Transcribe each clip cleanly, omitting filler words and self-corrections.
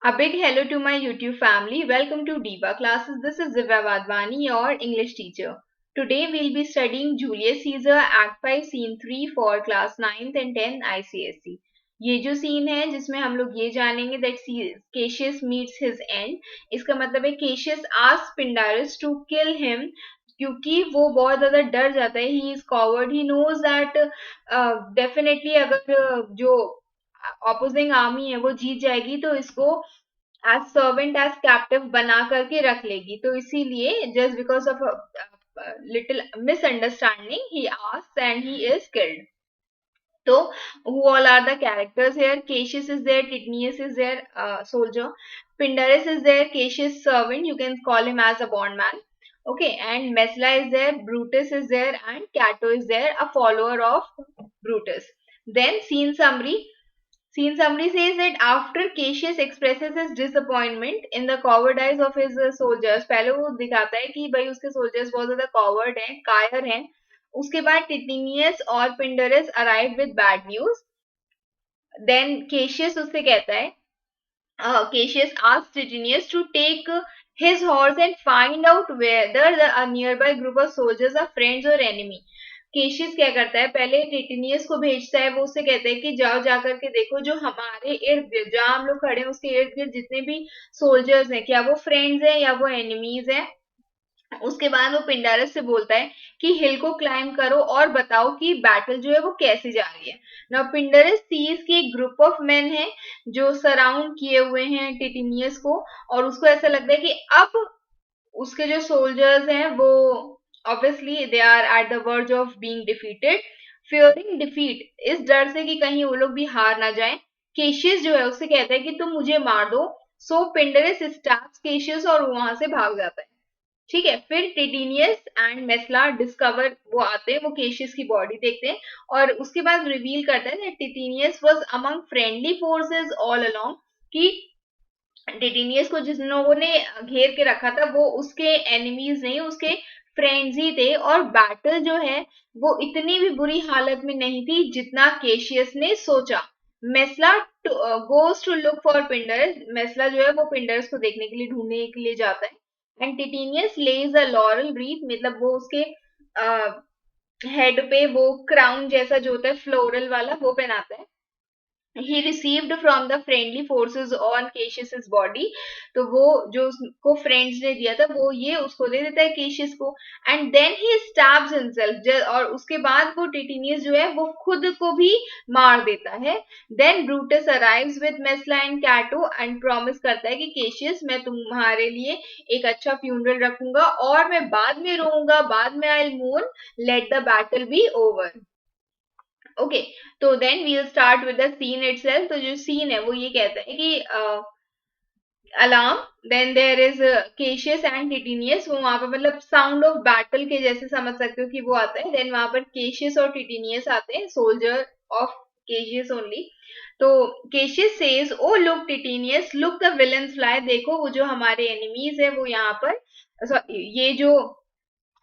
A big hello to my YouTube family. Welcome to Diva Classes. This is Divya Vadvani, your English teacher. Today we'll be studying Julius Caesar Act 5 Scene 3 for class 9th and 10th ICSE. ये जो scene है जिसमें हम लोग ये जानेंगे that Cassius meets his end. इसका मतलब है Cassius asks Pindarus to kill him क्योंकि वो बहुत ज्यादा डर जाता है. He is coward. He knows that definitely अगर जो ऑपोजिंग आर्मी है वो जीत जाएगी तो इसको एज सर्वेंट एज कैप्टिव बना करके रख लेगी. तो इसीलिए just because of little misunderstanding he asks and he is killed. So, who all are the characters here? Cassius is there, Titinius is there, soldier. Pindarus is there, Cassius servant. You can call him as a bondman. Okay, and Mesla is there, Brutus is there, and Cato is there, a follower of Brutus. Then scene summary. Scene summary says that after Cassius expresses his disappointment in the cowardice of his soldiers, पहले वो दिखाता है कि भाई उसके soldiers बहुत ज्यादा coward हैं, कायर हैं. उसके बाद Titinius और Pindarus arrive with bad news. Then Cassius उससे कहता है, Cassius asks Titinius to take his horse and find out whether a nearby group of soldiers are friends or enemy. Caseous क्या करता है, पहले टिटिनियस को भेजता है. वो उससे कहता है कि जाओ जाकर के देखो जो हमारे इर्द गिर्द जहां हम लोग खड़े हैं उसके इर्द गिर्द जितने भी सोल्जर्स हैं क्या वो फ्रेंड्स हैं या वो एनिमीज हैं. उसके बाद वो पिंडारस से बोलता है कि हिल को क्लाइंब करो और बताओ कि बैटल जो है वो कैसे जा रही है. नाउ पिंडारस सीज की एक ग्रुप ऑफ मेन है जो सराउंड किए हुए हैं टिटिनियस को और उसको ऐसा लगता है कि अब उसके जो सोल्जर्स हैं वो obviously they are at the verge of being defeated. fearing defeat, इस डर से कि कहीं वो लोग भी हार ना जाएं, केशियस जो है उससे कहता है कि तुम मुझे मार दो. सो पिंडरस स्टैब्स केशियस और वो वहां से भाग जाता है. ठीक है. फिर टिटिनियस एंड मेस्ला डिस्कवर वो आते हैं, वो केशियस की बॉडी देखते हैं और उसके बाद रिवील करता है Titinius was among friendly forces all along, कि टिटिनियस को जिन लोगों ने घेर के रखा था वो उसके एनिमीज नहीं, उसके फ्रेंड्स ही थे. और बैटल जो है वो इतनी भी बुरी हालत में नहीं थी जितना केशियस ने सोचा. मेस्ला गोज टू लुक फॉर पिंडरस. मेस्ला जो है वो पिंडरस को देखने के लिए ढूंढने के लिए जाता है. And Titinius lays a laurel wreath, मतलब वो उसके हेड पे वो क्राउन जैसा जो होता है फ्लोरल वाला वो पहनाता है. he received from the friendly forces on Cassius's body. तो वो जो उसको फ्रेंड्स ने दिया था वो ये उसको दे देता है केशियस को. And then he stabs himself, और उसके बाद वो टिटिनियस जो है वो खुद को भी मार देता है. Then Brutus arrives with Messala and Cato and promise करता है कि केशियस मैं तुम्हारे लिए एक अच्छा फ्यूनरल रखूंगा और मैं बाद में रोऊंगा, बाद में आई विल मून, let the battle be over. Okay, तो then we'll start with the scene itself. तो जो सीन है वो ये कहता है कि alarm, then there is Cassius and Titinius. वो वहां पर मतलब साउंड ऑफ बैटल के जैसे समझ सकते हो कि वो आता है. देन वहां पर केशियस और टिटिनियस आते हैं, सोल्जर ऑफ केशियस ओनली. तो Cassius says O look Titinius, look the villains fly, देखो वो जो हमारे एनिमीज है वो यहाँ पर ये जो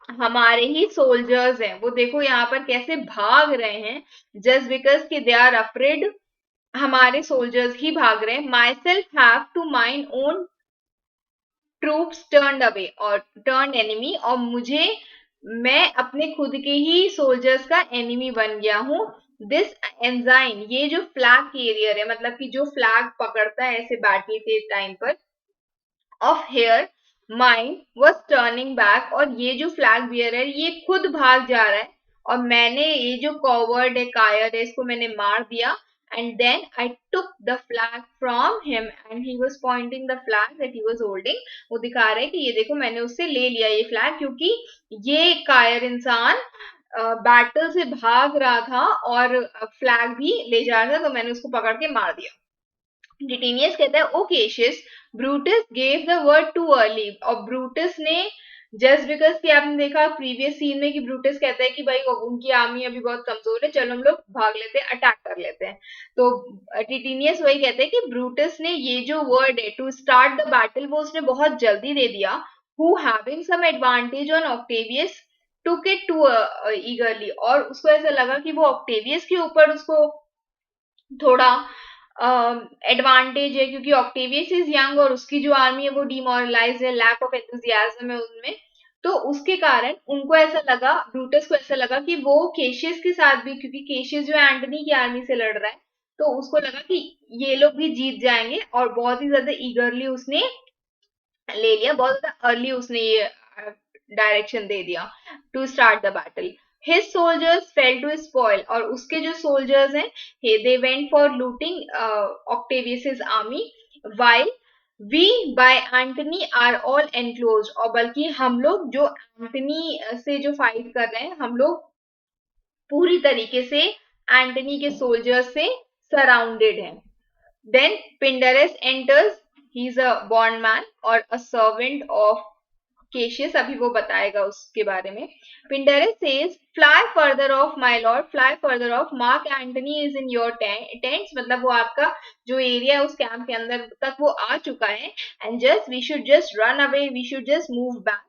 हमारे ही सोल्जर्स हैं वो देखो यहाँ पर कैसे भाग रहे हैं, जस्ट बिकॉज कि दे आर अफ्रेड. हमारे सोल्जर्स ही भाग रहे हैं. Myself have to mind own troops turn away और टर्न एनिमी, और मैं अपने खुद के ही सोल्जर्स का एनिमी बन गया हूं. दिस एंजाइन, ये जो फ्लैग कैरियर है, मतलब कि जो फ्लैग पकड़ता है ऐसे बैटल के टाइम पर, of her mind was turning back, और ये जो फ्लैग बियर है ये खुद भाग जा रहा है और मैंने ये जो कॉवर्ड है, कायर है, इसको मैंने मार दिया. And then I took the flag from him and he was pointing the flag that he was holding. वो दिखा रहे हैं कि ये देखो मैंने उससे ले लिया ये फ्लैग, क्योंकि ये कायर इंसान बैटल से भाग रहा था और फ्लैग भी ले जा रहा था, तो मैंने उसको पकड़ के मार दिया. डिटेनियस कहता है O Cassius, Brutus gave the word too early. और ब्रूटस ने जस्ट बिकॉज कि आपने देखा प्रीवियस सीन में कि ब्रूटस कहता है कि भाई उनकी आर्मी अभी बहुत कमजोर है, चलो हम लोग भाग लेते हैं, अटैक कर लेते हैं. तो टिटिनियस वही कहते हैं कि ब्रूटस ने ये जो वर्ड है टू स्टार्ट द बैटल वो उसने बहुत जल्दी दे दिया. Who having some advantage on Octavius took it too eagerly, और उसको ऐसा लगा कि वो ऑक्टेवियस के ऊपर उसको थोड़ा एडवांटेज है, क्योंकि ऑक्टेवियस इज यंग और उसकी जो आर्मी है वो डिमोरलाइज है, लैक ऑफ एंथुजियाज्म है उनमें। तो उसके कारण उनको ऐसा लगा, ब्रूटस को ऐसा लगा कि वो केशियस के साथ भी, क्योंकि केशियस जो है एंटनी की आर्मी से लड़ रहा है, तो उसको लगा कि ये लोग भी जीत जाएंगे, और बहुत ही ज्यादा ईगरली उसने ले लिया, बहुत ज्यादा अर्ली उसने ये डायरेक्शन दे दिया to start the battle. His soldiers fell to spoil, और उसके जो सोल्जर्स हैं they went for looting Octavius army, while we by Antony are all enclose, और बल्कि हम लोग जो एंटनी से जो फाइट कर रहे हैं, हम लोग पूरी तरीके से एंटनी के सोल्जर्स से सराउंडेड हैं। Then Pindarus enters. He's a bondman or a servant of Cassius. अभी वो बताएगा उसके बारे में. Pindarus says, "Fly further off, my lord. Fly further off. Mark Antony is in your tents." मतलब वो आपका जो एरिया है उस कैंप के अंदर तक वो आ चुका है. And just we should just run away. We should just move back.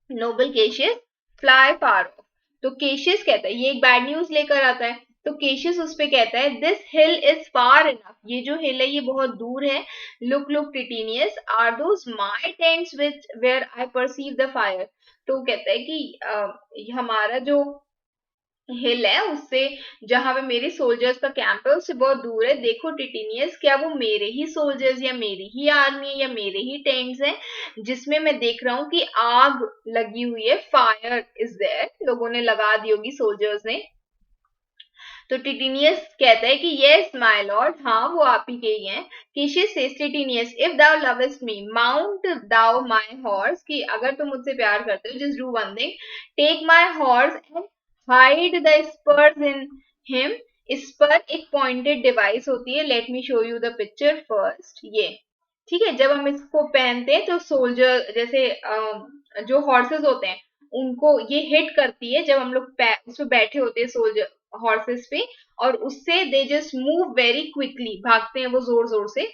Noble Cassius, fly far off. तो केशियस कहता है, ये एक बैड न्यूज लेकर आता है, तो केशियस उस पे कहता है, this hill is far enough, ये जो हिल है ये बहुत दूर है। Look Titinius, are those my tents which where I perceive the fire. तो कहता है कि हमारा जो हिल है उससे, जहां पे मेरे सोल्जर्स का कैंप है उससे बहुत दूर है। देखो टिटीनियस, क्या वो मेरे ही सोल्जर्स या मेरी ही आर्मी या मेरे ही टेंट्स हैं जिसमें मैं देख रहा हूँ कि आग लगी हुई है, फायर इज देयर, लोगों ने लगा दी होगी, सोल्जर्स ने। तो टिटिनियस कहता है कि यस माय लॉर्ड, हाँ वो आप ही के ही हैं। Cassius says Titinius, if thou lovest me mount thou my horse, कि अगर तुम मुझसे प्यार करते हो just do one thing, take my horse and hide the spurs in him. Spur एक पॉइंटेड डिवाइस होती है, let me show you the picture first. ये ठीक है, जब हम इसको पहनते हैं तो सोल्जर जैसे जो हॉर्सेस होते हैं उनको ये हिट करती है जब हम लोग उस पे बैठे होते हैं सोल्जर हॉर्सेस पे, और उससे they just move very quickly, भागते हैं वो जोर जोर से।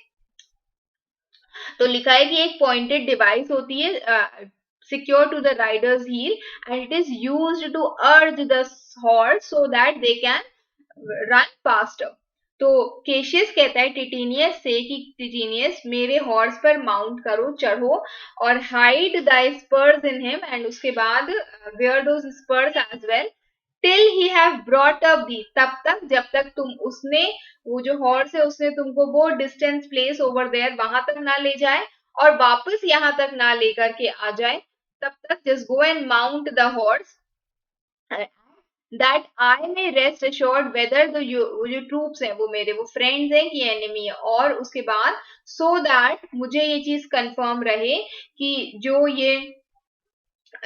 तो लिखा है कि एक पॉइंटेड डिवाइस होती है secure to the rider's heel, and it is used to urge the horse so that they can run faster. तो केशियस कहता है टिटिनियस से कि टिटिनियस मेरे हॉर्स पर माउंट करो, चढ़ो, और hide the spurs in him, and उसके बाद wear those spurs as well, till he have brought up thee, तब तक जब तक तुम उसने, वो जो हॉर्स है उसने तुमको वो डिस्टेंस प्लेस ओवर देयर वहां तक ना ले जाए और वापस यहाँ तक ना लेकर के आ जाए, तब तक just go and mount the horse, that I may rest assured whether the जो ट्रूप्स हैं वो मेरे वो फ्रेंड्स हैं कि एनिमी है, और उसके बाद सो दैट मुझे ये चीज कंफर्म रहे कि जो ये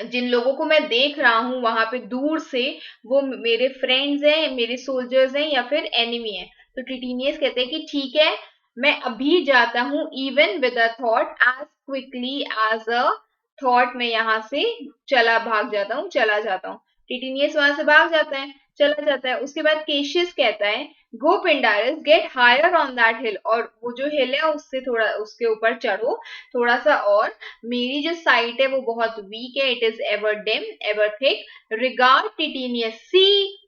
जिन लोगों को मैं देख रहा हूं वहां पे दूर से, वो मेरे फ्रेंड्स हैं, मेरे सोल्जर्स हैं या फिर एनिमी है। तो टिटिनियस कहते हैं कि ठीक है, मैं अभी जाता हूं, even with a thought, as quickly as a thought, मैं यहाँ से भाग जाता हूँ, चला जाता हूँ। टिटिनियस वहां से भाग जाता है, चला जाता है। उसके बाद केशियस कहता है, go Pindarus, get higher on that hill, और वो जो हिल है उससे थोड़ा उसके ऊपर चढ़ो थोड़ा सा, और मेरी जो साइट है वो बहुत वीक है, it is ever dim ever thick, regard Titinius, see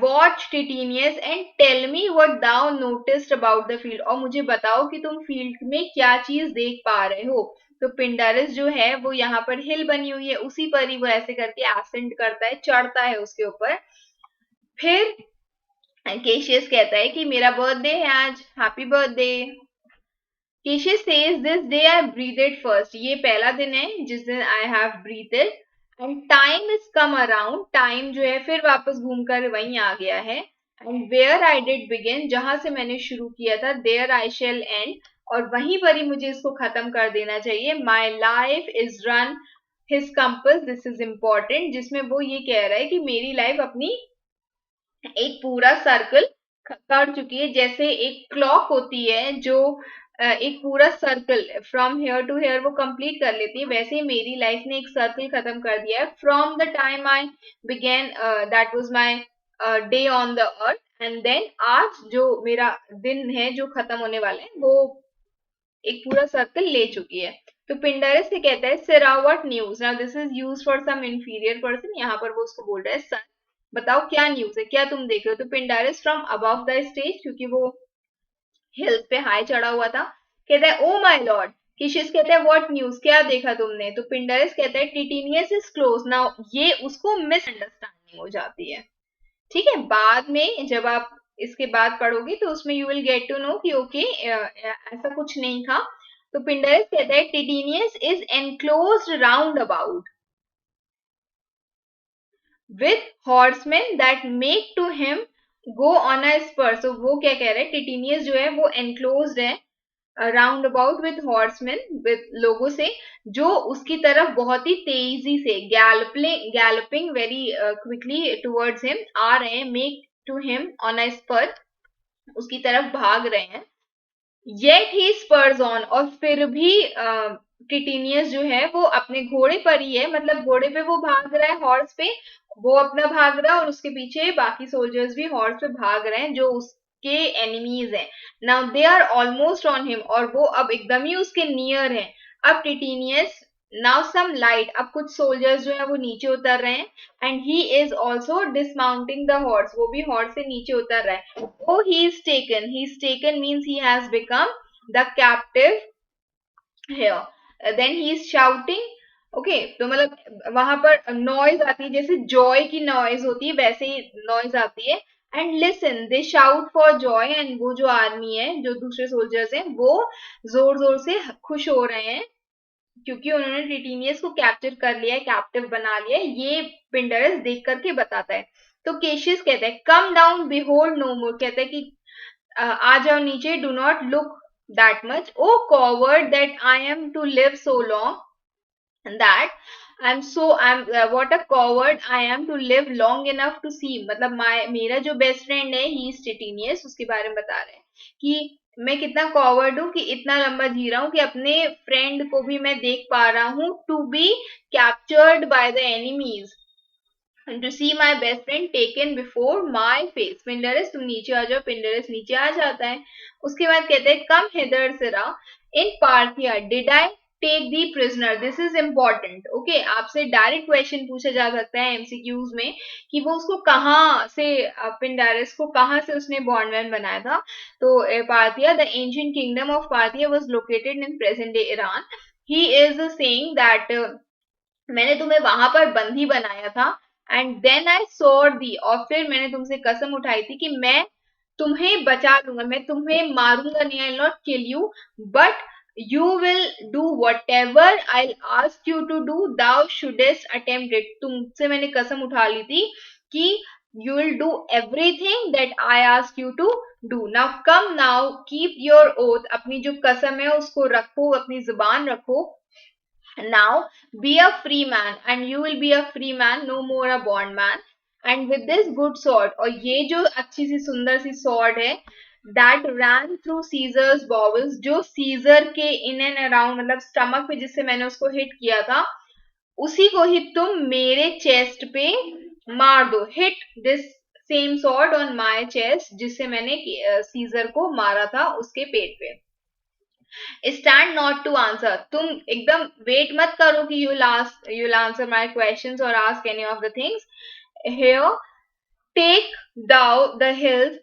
watch Titinius and tell me what thou noticed about the field, और मुझे बताओ कि तुम फील्ड में क्या चीज देख पा रहे हो। तो पिंडारस जो है वो यहाँ पर हिल बनी हुई है, उसी पर ही वो ऐसे करके एसेंड करता है, चढ़ता है उसके ऊपर। फिर केशियस कहता है कि मेरा बर्थडे है आज, happy birthday. Cassius says, this day I breathed first, ये पहला दिन है जिस दिन I have breathed, and time is come around, time जो है फिर वापस घूमकर वहीं आ गया है, and where I did begin, जहां से मैंने शुरू किया था, देयर आई शेल एंड, और वहीं पर ही मुझे इसको खत्म कर देना चाहिए। My life is run his compass, this is important, जिसमें वो ये कह रहा है कि मेरी लाइफ अपनी एक पूरा सर्कल कर चुकी है, जैसे एक क्लॉक होती है जो एक पूरा circle from here to here वो कंप्लीट कर लेती है, वैसे ही मेरी लाइफ ने एक सर्कल खत्म कर दिया है। From the time I began, that was my day on the earth, and then आज जो मेरा दिन है जो खत्म होने वाला है वो एक पूरा सर्कल ले चुकी है। तो पिंडरस से कहता है, sirrah what news, now this is used for some inferior person, यहाँ पर वो उसको बोल रहा है सर बताओ क्या न्यूज है, क्या तुम देख रहे हो। तो पिंडारिस फ्रॉम अबव द स्टेज, क्योंकि वो हिल्स पे हाई चढ़ा हुआ था। कहता है ओ माय लॉर्ड। केशियस कहता है व्हाट न्यूज, क्या देखा तुमने? तो पिंडरस कहता है टिटिनियस इज क्लोज नाउ। ये उसको मिसअंडरस्टैंडिंग हो जाती है। ठीक है, बाद में जब आप इसके बाद पढ़ोगे तो उसमें you will get to know कि ओके ऐसा कुछ नहीं था। तो पिंडरस कहता है Titinius is enclosed round about with horsemen that make to him go on a spur। so वो क्या कह रहे हैं, टिटिनियस जो है वो एनक्लोज्ड है round about with horsemen, with लोगों से जो उसकी तरफ बहुत ही तेजी से galloping very quickly towards him आ रहे हैं, make to him on a spur, उसकी तरफ भाग रहे हैं। येट ही स्पर्स ऑन, और फिर भी टिटिनियस जो है वो अपने घोड़े पर ही है, मतलब घोड़े पे वो भाग रहा है, हॉर्स पे वो अपना भाग रहा है, और उसके पीछे बाकी सोल्जर्स भी हॉर्स पे भाग रहे हैं जो उसके एनिमीज हैं। Now they are almost on him, और वो अब एकदम ही उसके नियर है। अब टिटिनियस नाउ सम लाइट, अब कुछ सोल्जर्स जो है वो नीचे उतर रहे हैं, and he is also dismounting the horse, वो भी हॉर्स से नीचे उतर रहा है। Oh, he is taken means he has become the captive here। Then he is shouting। Okay तो मतलब वहां पर नॉइज आती है, जैसे जॉय की नॉइज होती है वैसे ही नॉइज आती है। And listen they shout for Joy, and वो जो आर्मी है, जो दूसरे सोल्जर्स हैं, वो जोर जोर से खुश हो रहे हैं क्योंकि उन्होंने टिटिनियस को कैप्चर कर लिया है, कैप्टिव बना लिया है। ये पिंडरस देख करके बताता है। तो केशियस कहता है come down behold no more, कहता है कि आ जाओ नीचे, do not look that much, O coward that I am to live so long, that I am what a coward I am to live long enough to see. मतलब मेरा जो best friend है ही इज टिटिनियस, उसके बारे में बता रहे हैं कि मैं कितना कॉवर्ड हूँ कि इतना लंबा जी रहा हूँ कि अपने फ्रेंड को भी मैं देख पा रहा हूँ to be captured by the enemies, and to see my best friend taken before my face। पिंडरस तुम नीचे आ जाओ। पिंडरस नीचे आ जाता है। उसके बाद कहते हैं come hither sirrah in Parthia did I take thee prisoner. This is important. Okay, आपसे डायरेक्ट क्वेश्चन पूछा जा सकता है एमसीक्यूज में कि वो उसको कहाँ से, पिंडरस को कहाँ से उसने बॉन्डमैन बनाया था। तो Parthia, the ancient kingdom of Parthia was located in present day Iran. He is saying that मैंने तुम्हें वहां पर बंदी बनाया था, एंड देन आई सॉर दी, और फिर मैंने तुमसे कसम उठाई थी कि मैं तुम्हें बचा लूंगा, मैं तुम्हें मारूंगा नहीं, I not kill you, but you will do whatever I ask you to do, thou shouldst attempt it. तुमसे मैंने कसम उठा ली थी कि you will do everything that I ask you to do. Now come, now keep your oath, अपनी जो कसम है उसको रखो, अपनी जुबान रखो। Now be a free man, and you will be a free man, no more a bondman। And with this good sword, और ये जो अच्छी सी सुंदर सी sword है, that ran through Caesar's bowels, जो सीजर के in and around, मतलब stomach पे जिससे मैंने उसको हिट किया था, उसी को ही तुम मेरे चेस्ट पे मार दो। Hit this same sword on my chest, जिससे मैंने सीजर को मारा था उसके पेट पे। स्टैंड नॉट टू आंसर, तुम एकदम वेट मत करो कि you'll answer my questions or ask any of the things here। Take thou the hills,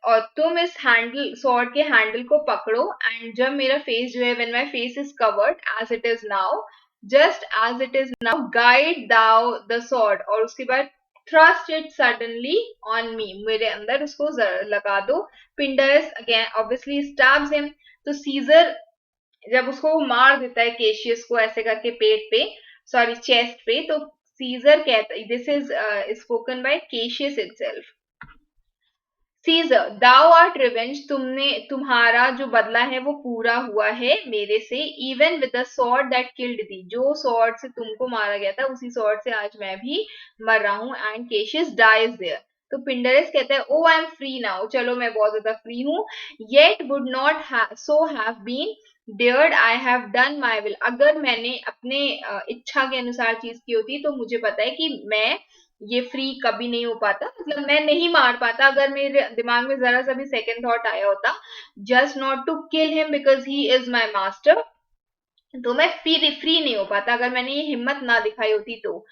और तुम इस हैंडल स्वॉर्ड के हैंडल को पकड़ो, एंड जब मेरा फेस जो है, when my face is covered as it is now, just as it is now, guide thou the sword, और उसके बाद thrust it suddenly on me, मेरे अंदर उसको लगा दो। Pindarus again obviously stabs him. तो सीजर जब उसको मार देता है केशियस को ऐसे करके पेट पे, सॉरी चेस्ट पे, तो सीजर कहता है, this is spoken by Cassius itself. Caesar, thou art revenge, तुमने, तुम्हारा जो बदला है वो पूरा हुआ है मेरे से। Even with the sword that killed थी, जो स्वॉर्ड से तुमको मारा गया था उसी स्वॉर्ड से आज मैं भी मर रहा हूँ। And Cassius dies there. तो पिंडरस कहता है O I am free now, चलो मैं बहुत ज्यादा फ्री हूँ। Yet would not so have been dared I have done my will, अगर मैंने अपने इच्छा के अनुसार चीज की होती तो मुझे पता है कि मैं ये फ्री कभी नहीं हो पाता, मतलब मैं नहीं मार पाता अगर मेरे दिमाग में जरा सा भी सेकंड थॉट आया होता। Just not to kill him because he is my master. तो मैं फ्री नहीं हो पाता अगर मैंने ये हिम्मत ना दिखाई होती तो।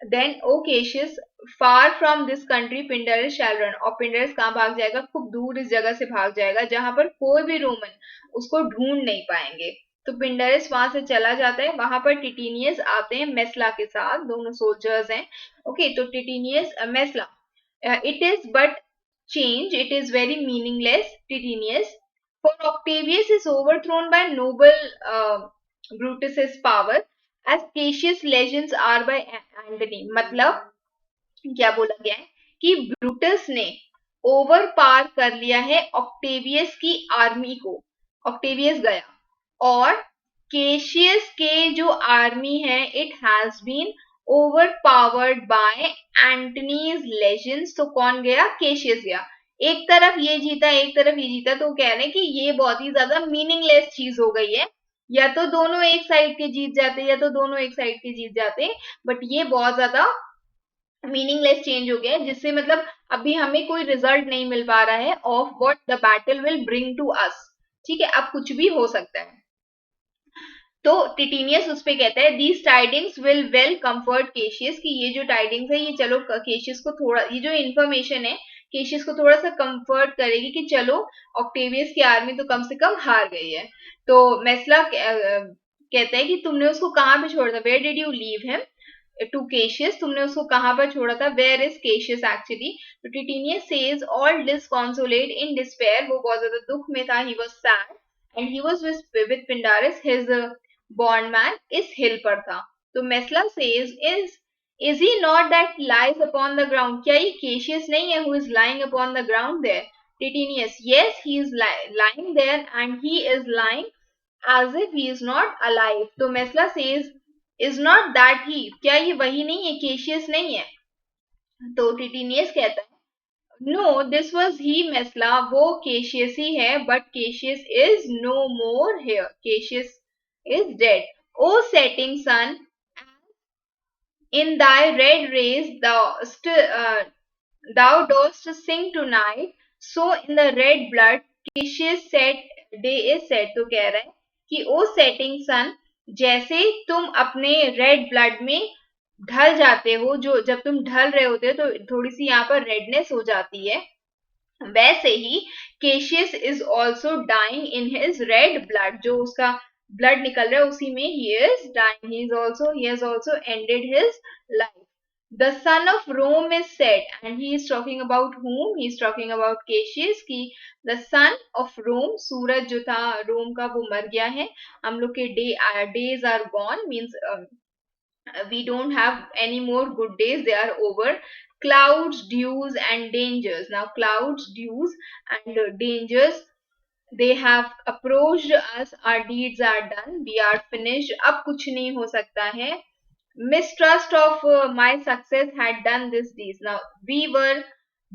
Then O Cassius, far from this country Pindarus shall run, और पिंडरस कहाँ भाग जाएगा, खूब दूर इस जगह से भाग जाएगा जहां पर कोई भी रोमन उसको ढूंढ नहीं पाएंगे। तो पिंडरस वहां से चला जाता है। वहां पर टिटिनियस आते हैं मेस्ला के साथ, दोनों सोल्जर्स हैं। ओके, तो टिटिनियस मेस्ला, it is but change, it is very meaningless, Titinius. For Octavius is overthrown by noble Brutus's power, as Cassius legends are by Antony. मतलब क्या बोला गया है कि ब्रूटस ने ओवर पार कर लिया है ऑक्टेवियस की आर्मी को। ऑक्टेवियस गया और केशियस के जो आर्मी है it has been overpowered by Antony's legends. तो कौन गया, केशियस गया। एक तरफ ये जीता एक तरफ ये जीता, तो कह रहे हैं कि ये बहुत ही ज्यादा मीनिंगलेस चीज हो गई है। या तो दोनों एक साइड के जीत जाते या तो दोनों एक साइड के जीत जाते, बट ये बहुत ज्यादा मीनिंगलेस चेंज हो गया है, जिससे मतलब अभी हमें कोई रिजल्ट नहीं मिल पा रहा है of what the battle will bring to us. ठीक है, अब कुछ भी हो सकता है। तो टिटिनियस उस पे कहता है these tidings will well comfort caseous, कि ये जो टाइडिंग्स है ये चलो केशियस को थोड़ा, ये जो इन्फॉर्मेशन है केशियस को थोड़ा सा कंफर्ट करेगी कि चलो ऑक्टेवियस की आर्मी तो कम से कम हार गई है। तो मेस्ला कहता है कि तुमने उसको कहाँ पे छोड़ा था, where did you leave him to Cassius, तुमने उसको कहाँ पर छोड़ा था, वेयर इज केशियस एक्चुअली। तो Titinius says all disconsolate in despair, वो बहुत ज्यादा दुख में था, he was sad and he was with Pindarus, his bondman इस हिल पर था। तो Messala says is he not that lies upon the ground, क्या ये केशियस नहीं है who is lying upon the ground there. Titinius, yes he is lying there and he is lying as if he is not alive। तो Messala says is not that he, क्या ये वही नहीं है, केशियस नहीं है। तो टिटिनियस कहता है no this was he Messala, वो केशियस ही है, but Cassius is no more here, Cassius is dead. O setting sun, in thy red rays thou dost sing tonight, so in the red blood Cassius set day is set। तो कह रहा है कि ओ setting सन, जैसे तुम अपने red blood में ढल जाते हो, जो जब तुम ढल रहे होते हो तो थोड़ी सी यहाँ पर रेडनेस हो जाती है, वैसे ही Cassius is also dying in his red blood, जो उसका ब्लड निकल रहा है उसी में ही is dying, he has also ended his life। The son of Rome is said, and he is talking about whom, he is talking about Cassius, कि the son of Rome, सूरज जो था रोम का वो मर गया है, हम लोग के days are gone, means we don't have any more good days, they are over। Clouds, dews and dangers, now clouds, dews and dangers, they have approached us, our deeds are done, we are finished, अब कुछ नहीं हो सकता है। Mistrust of my success had done this deeds, now we were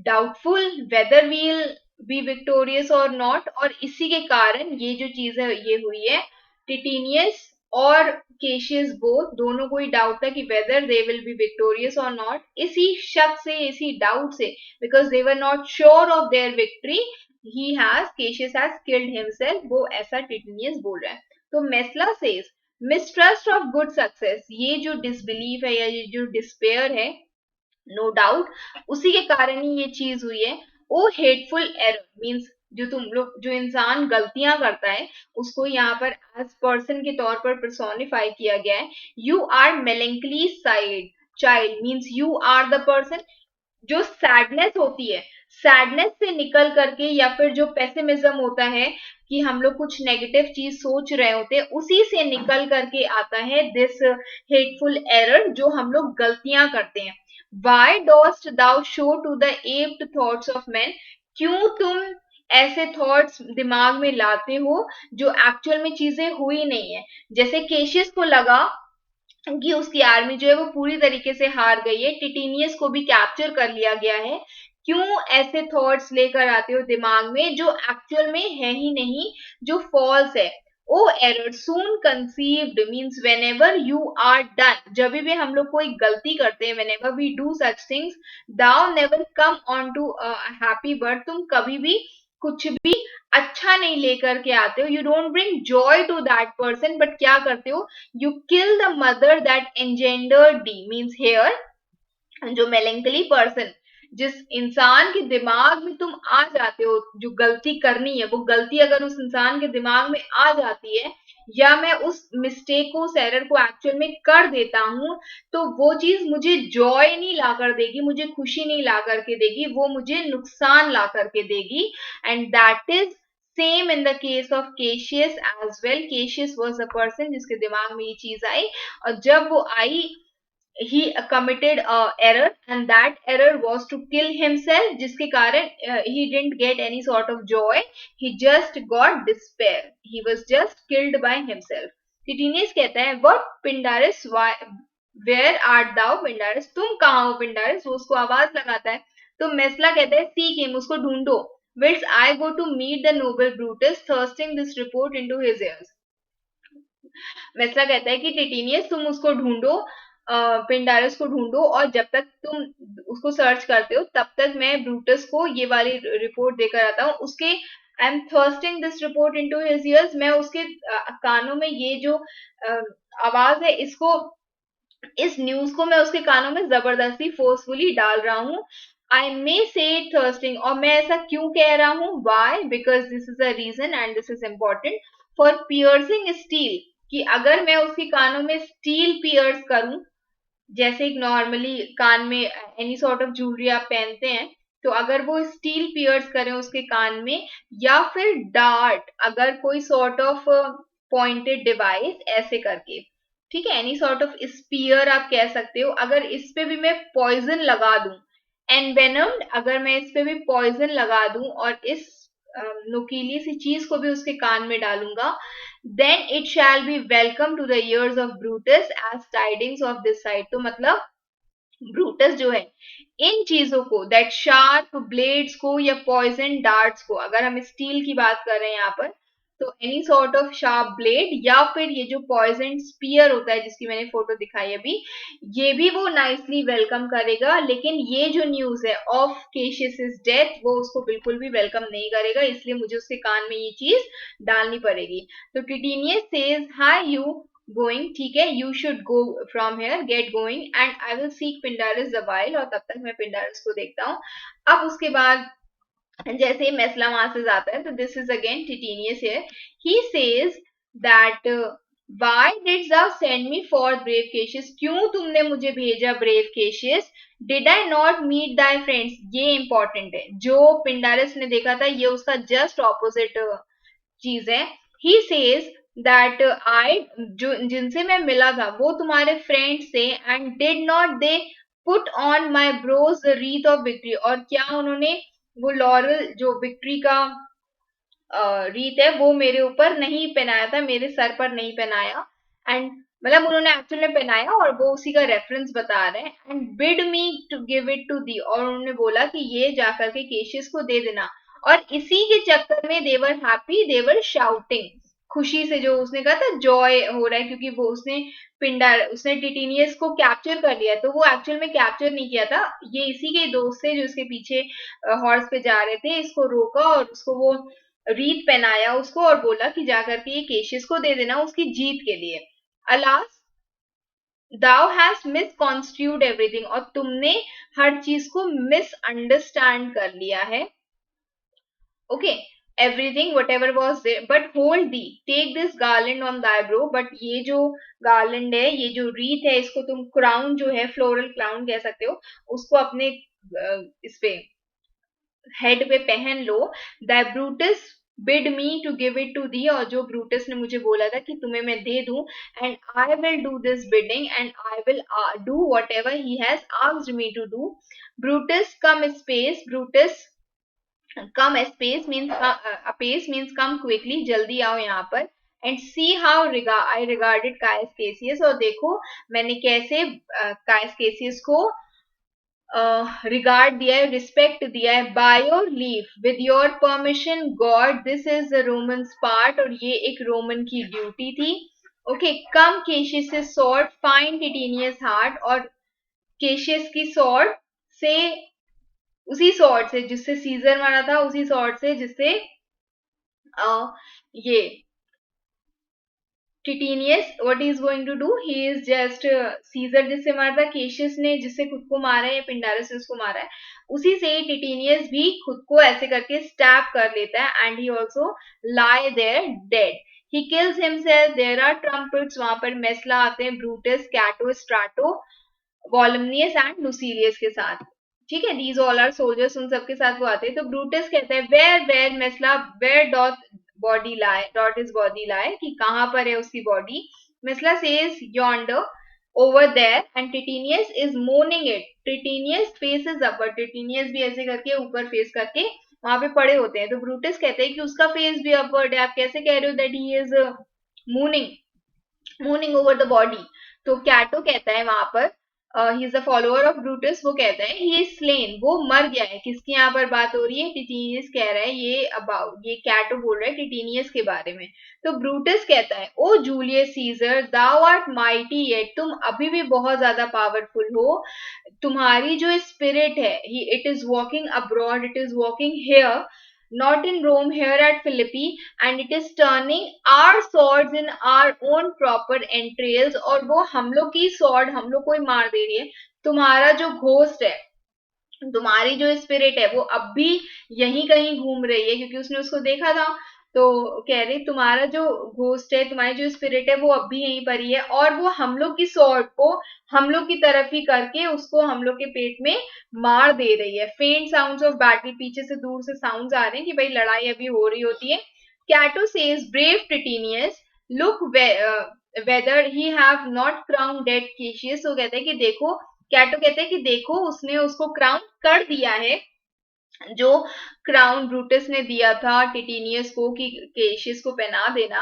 doubtful whether we'll be victorious or not, और इसी के कारण ये जो चीज है ये हुई है। टिटिनियस और केशियस बोथ, दोनों को ही डाउट था कि whether they will be victorious और नॉट, इसी शक से इसी डाउट से, because they were not sure of their victory, he has Cassius has killed himself, वो ऐसा टिटिनियस बोल रहा है। तो Messala says mistrust of good success, ये जो डिसबिलीफ है या ये जो डिस्पेयर है, नो डाउट उसी के कारण ही ये चीज हुई है। ओ हेटफुल एरर, मीन्स जो तुम लोग, जो इंसान गलतियां करता है उसको यहाँ पर एज पर्सन के तौर पर पर्सोनिफाई किया गया है। You are melancholy side child, means you are the person, जो सैडनेस होती है, सैडनेस से निकल करके, या फिर जो पेसिमिज्म होता है कि हम लोग कुछ नेगेटिव चीज सोच रहे होते हैं, उसी से निकल करके आता है दिस हेटफुल एरर, जो हम लोग गलतियां करते हैं। Why dost thou show to the aped thoughts of men, क्यों तुम ऐसे थॉट्स दिमाग में लाते हो जो एक्चुअल में चीजें हुई नहीं है। जैसे केशियस को लगा कि उसकी आर्मी जो है वो पूरी तरीके से हार गई है, टिटिनियस को भी कैप्चर कर लिया गया है, क्यों ऐसे थॉट्स लेकर आते हो दिमाग में जो एक्चुअल में है ही नहीं, जो फॉल्स है। O error soon conceived, means whenever you are done, जब भी हम लोग कोई गलती करते हैं, whenever we do such things, thou never come on to happy birth, तुम कभी भी कुछ भी अच्छा नहीं लेकर के आते हो, you don't bring joy to that person, but क्या करते हो, you kill the mother that engendered thee, means here जो मेलेंकली पर्सन, जिस इंसान के दिमाग में तुम आ जाते हो जो गलती करनी है, वो गलती अगर उस इंसान के दिमाग में आ जाती है, या मैं उस मिस्टेक को, उस एरर को एक्चुअल में कर देता हूं, तो वो चीज मुझे जॉय नहीं ला कर देगी, मुझे खुशी नहीं ला करके देगी, वो मुझे नुकसान ला करके देगी. And that is same in the case of Cassius as well. Cassius was a person जिसके दिमाग में ये चीज आई, और जब वो आई, he committed a error, and that error was to kill himself, जिसके कारण he didn't get any sort of joy, he just got despair, he was just killed by himself. Titinius कहता है, what Pindarus, why, where art thou Pindarus, तुम कहाँ हो Pindarus, वो उसको आवाज लगाता है. तो मेसला कहता है, seek him, उसको ढूंढो, whilst I go to meet the noble Brutus, thrusting this report into his ears. मेसला कहता है कि टिटिनियस तुम उसको ढूंढो, पिंडारस को ढूंढो, और जब तक तुम उसको सर्च करते हो तब तक मैं ब्रूटस को ये वाली रिपोर्ट देकर आता हूँ. उसके I am thirsting this report into his years, मैं उसके कानों में ये जो आवाज है, इसको, इस न्यूज को मैं उसके कानों में जबरदस्ती फोर्सफुली डाल रहा हूँ. आई मे से थर्स्टिंग, और मैं ऐसा क्यों कह रहा हूँ, why, because this is a reason and this is important, for piercing steel, कि अगर मैं उसके कानों में स्टील पियर्स करूं, जैसे एक नॉर्मली कान में एनी सॉर्ट ऑफ ज्वेलरी आप पहनते हैं, तो अगर वो स्टील पियर्स करें उसके कान में, या फिर डार्ट, अगर कोई सॉर्ट ऑफ पॉइंटेड डिवाइस ऐसे करके, ठीक है, एनी सॉर्ट ऑफ स्पीयर आप कह सकते हो, अगर इस पे भी मैं पॉइजन लगा दूं, एनवेनम्ड, अगर मैं इस पे भी पॉइजन लगा दूं और इस नुकीली सी चीज को भी उसके कान में डालूंगा, then it shall be welcome to the ears of Brutus as tidings of this side. तो मतलब ब्रूटस जो है, इन चीजों को, दैट शार्प ब्लेड्स को या पॉइजन डार्ट्स को, अगर हम स्टील की बात कर रहे हैं यहाँ पर, तो any sort of sharp blade, या फिर ये जो पॉइजन स्पीयर होता है जिसकी मैंने फोटो दिखाई अभी, ये भी वो नाइसली वेलकम करेगा. लेकिन ये जो न्यूज है ऑफ केशियस डेथ, वो उसको बिल्कुल भी वेलकम नहीं करेगा, इसलिए मुझे उसके कान में ये चीज डालनी पड़ेगी. तो Titinius says, hie you going, ठीक है, you should go from here, get going, and I will seek Pindarus the while, और तब तक मैं पिंडारिस को देखता हूँ. अब उसके बाद जैसे ही मेसला वहां से जाता है, तो this is again Titinius here, he says that why did thou send me for brave Cassius, क्यों तुमने मुझे भेजा brave Cassius, did I not meet thy friends, ये इंपॉर्टेंट है, जो पिंडारिस ने देखा था ये उसका जस्ट ऑपोजिट चीज है. ही सेज दैट आई, जो जिनसे मैं मिला था वो तुम्हारे फ्रेंड्स थे, and did not they put on my brows the wreath of victory, और क्या उन्होंने वो लॉरल जो विक्ट्री का रीत है वो मेरे ऊपर नहीं पहनाया था, मेरे सर पर नहीं पहनाया. एंड मतलब उन्होंने एक्चुअली में पहनाया, और वो उसी का रेफरेंस बता रहे हैं. And bid me to give it to thee, और उन्होंने बोला कि ये जाकर के केशियस को दे देना, और इसी के चक्कर में देवर हैप्पी, देवर शाउटिंग, खुशी से, जो उसने कहा था जॉय हो रहा है, क्योंकि वो उसने टिटिनियस को कैप्चर कर लिया, तो वो एक्चुअल में कैप्चर नहीं किया था, ये इसी के दोस्त थे जो इसके पीछे हॉर्स पे जा रहे थे, इसको रोका और उसको वो रीत पहनाया उसको, और बोला कि जाकर के ये केशियस को दे देना उसकी जीत के लिए. Alas thou hast misconstrued everything, और तुमने हर चीज को मिसअंडरस्टैंड कर लिया है. Okay, everything whatever was there, but hold thee, take this garland on thy brow, but ये जो garland है, ये जो रीत है, इसको तुम क्राउन जो है, फ्लोरल क्राउन कह सकते हो, उसको अपने इस पे हेड पे पहन लो. Thy Brutus bid me to give it to thee, और जो ब्रूटस ने मुझे बोला था कि तुम्हें मैं दे दूं, and I will do this bidding, and I will do whatever he has asked me to do. Brutus come space, Brutus come space means apace means come quickly, जल्दी आओ यहाँ पर. And see how I regarded Caius Cassius, और देखो मैंने कैसे कायस केसियस को regard दिया है, रिस्पेक्ट दिया है. By your leave, with your permission God, this is the Romans part, और ये एक रोमन की ड्यूटी थी. ओके, कम केशियस स्वॉर्ड, फाइंड टिटिनियस हार्ट, और केशियस की स्वॉर्ड से उसी स्वॉर्ड से जिससे सीजर मारा था, उसी स्वॉर्ड से जिससे ये Titinius what is going to do, he is just Caesar जिससे मारा था, केशियस ने जिससे खुद को मारा है, या पिंडारस ने उसको मारा है, उसी से ही टिटेनियस भी खुद को ऐसे करके स्टैब कर लेता है, and he also lie there dead. He kills himself, there are trumpets, वहां पर मेसला आते हैं, ब्रूटस, कैटो, स्ट्राटो, वॉलमनियस एंड लुसीलियस के साथ। ठीक है, दीज ऑल आर सोल्जर्स, उन सबके साथ वो आते हैं। तो ब्रूटस कहता है where where Messala, where doth body lie, doth is body lie, कि कहां पर है उसकी बॉडी। Messala says yonder, over there, and Titinius is mourning it. Titinius faces upward, Titinius भी ऐसे करके ऊपर फेस करके वहां पे पड़े होते हैं। तो ब्रूटस कहते हैं कि उसका फेस भी अपवर्ड है, आप कैसे कह रहे हो that he is mourning, mourning over the body. तो कैटो कहता है वहां पर, he is a follower of Brutus, वो कहता है ही इज स्लेन, वो मर गया है। किसकी यहाँ पर बात हो रही है? टिटेनियस कह रहा है ये अबाउट, ये कैटो बोल रहा है टिटेनियस के बारे में। तो ब्रूटस कहता है O Julius Caesar thou art mighty yet, तुम अभी भी बहुत ज्यादा पावरफुल हो, तुम्हारी जो स्पिरिट है it is walking abroad, it is walking here, not in Rome, here at Philippi, and it is turning our swords in our own proper entrails, और वो हम लोग की sword हम लोग को ही मार दे रही है। तुम्हारा जो घोस्ट है, तुम्हारी जो स्पिरिट है, वो अब भी यहीं कहीं घूम रही है, क्योंकि उसने उसको देखा था। तो कह रही तुम्हारा जो घोस्ट है, तुम्हारी जो स्पिरिट है, वो अब भी यहीं पर ही है, और वो हम लोग की स्वॉर्ड को हम लोग की तरफ ही करके उसको हम लोग के पेट में मार दे रही है। फेंट साउंड्स ऑफ बैटल, पीछे से दूर से साउंड्स आ रहे हैं कि भाई लड़ाई अभी हो रही होती है। Cato says brave Titinius look whether he have not crown dead Cassius, वो कहते हैं कि देखो, कैटो कहते हैं कि देखो उसने उसको क्राउन कर दिया है, जो क्राउन ब्रूटस ने दिया था टिटेनियस को कि केशियस को पहना देना।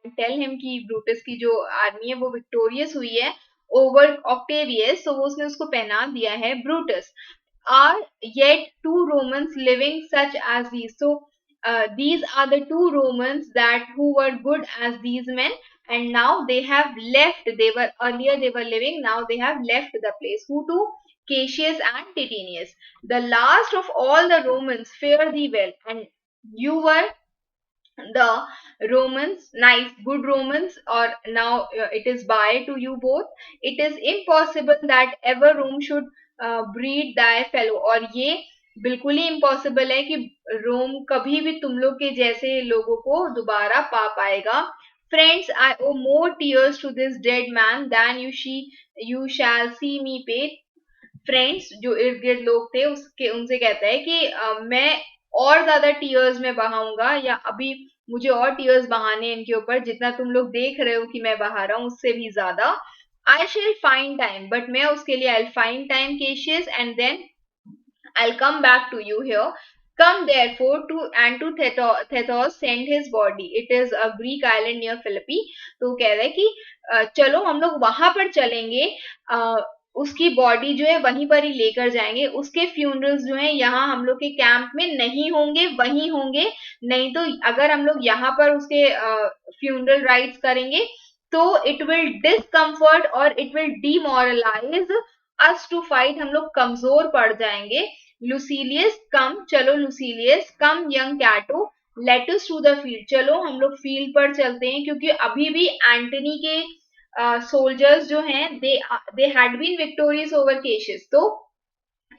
टेल हिम कि ब्रूटस की जो आर्मी है वो विक्टोरियस हुई है ओवर ऑक्टेवियस, तो वो उसने उसको पहना दिया है Brutus. Are yet two Romans living such as these. So these are the two Romans that who were good as these men, and now they have left. They were earlier they were living. Now they have left the place. Who to? Cassius and Titinius. The last of all the Romans, fare thee well. And you were the Romans, nice, good Romans, or now it is bye to you both. It is impossible that ever Rome should breed thy fellow. और ये बिल्कुल ही impossible है कि रोम कभी भी तुम लोग के जैसे लोगों को दोबारा पा पाएगा। Friends, I owe more tears to this dead man than you shall see me pay. Friends, जो इर्द गिर्द लोग थे उसके, उनसे कहता है कि मैं और ज्यादा टीयर्स में बहाऊंगा, या अभी मुझे और टीयर्स बहाने इनके ऊपर, जितना तुम लोग देख रहे हो कि मैं बहा रहा हूं उससे भी ज्यादा। I shall find time, but मैं उसके लिए I find time Cassius, and then I'll come back to you here. Come therefore to and to Thethos send his body. It is a Greek island near Philippi. तो कह रहे हैं कि चलो हम लोग वहां पर चलेंगे, उसकी बॉडी जो है वहीं पर ही लेकर जाएंगे। उसके फ्यूनरल्स जो है यहाँ हम लोग के कैंप में नहीं होंगे, वहीं होंगे। नहीं तो अगर हम लोग यहाँ पर उसके फ्यूनरल राइट्स करेंगे तो इट विल डिसकम्फर्ट और it will demoralise us to fight, हम लोग कमजोर पड़ जाएंगे। लुसीलियस कम, चलो Lucilius come, young Cato let us to the field, चलो हम लोग फील्ड पर चलते हैं, क्योंकि अभी भी एंटनी के सोल्जर्स जो हैं they had been victorious over Cassius, तो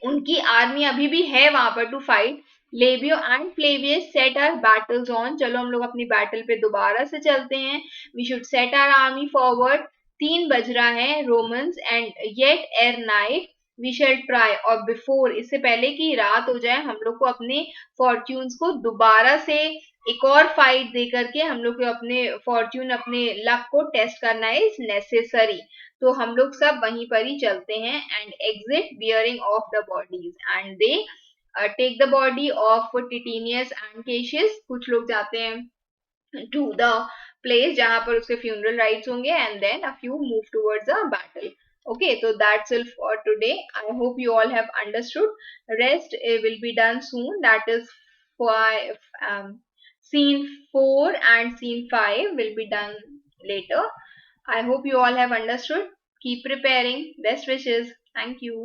उनकी आर्मी अभी भी है वहां पर to fight. Labeo and Flavius set our battles on, चलो हम लोग अपनी बैटल पे दोबारा से चलते हैं। We should set our army forward. 3 बज रहा है Romans, and yet ere night we shall try, और बिफोर, इससे पहले कि रात हो जाए, हम लोग को अपने फॉर्च्यून्स को दोबारा से एक और फाइट दे करके हम लोग को अपने फॉर्च्यून, अपने लक को टेस्ट करना इज नेसेसरी। तो हम लोग सब वहीं पर ही चलते हैं, and exit bearing off the bodies, and they take the body of Titinius and Cassius. कुछ लोग जाते हैं टू द प्लेस जहां पर उसके फ्यूनरल राइट्स होंगे, and then a few move towards a battle. Okay, so that's it for today. I hope you all have understood. Rest will be done soon. That is for scene 4 and scene 5 will be done later. I hope you all have understood. Keep preparing. Best wishes. Thank you.